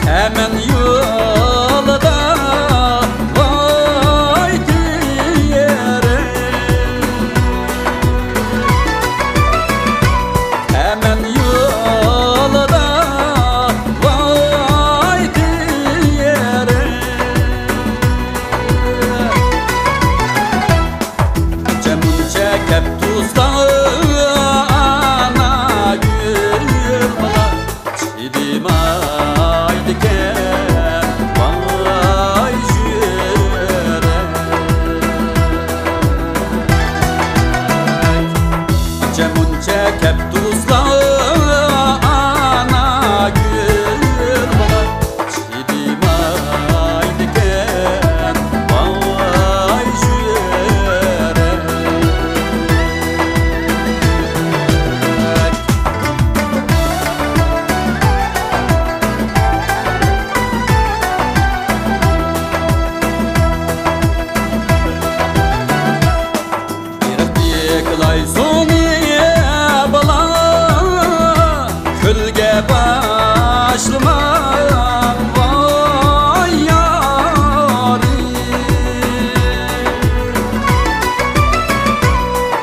Hemen yolda vay diyere, hemen yolda vay diyere. Cemun çekip tuzlarına gül bana çiğdim aydıken vay jürek. Cemun çekip tuzlarına gül bana çiğdim aydıken vay jürek. Kılay soniye bala külge başlama vay yâri,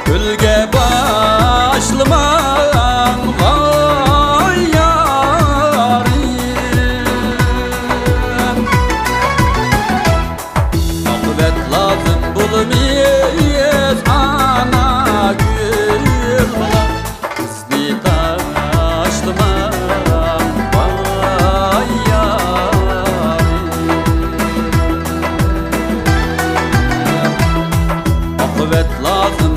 külge başlama vay yâri. Akıbet lazım bulmayız ana gül bana kızlı taşlıma vay yârim. Akıbet lazım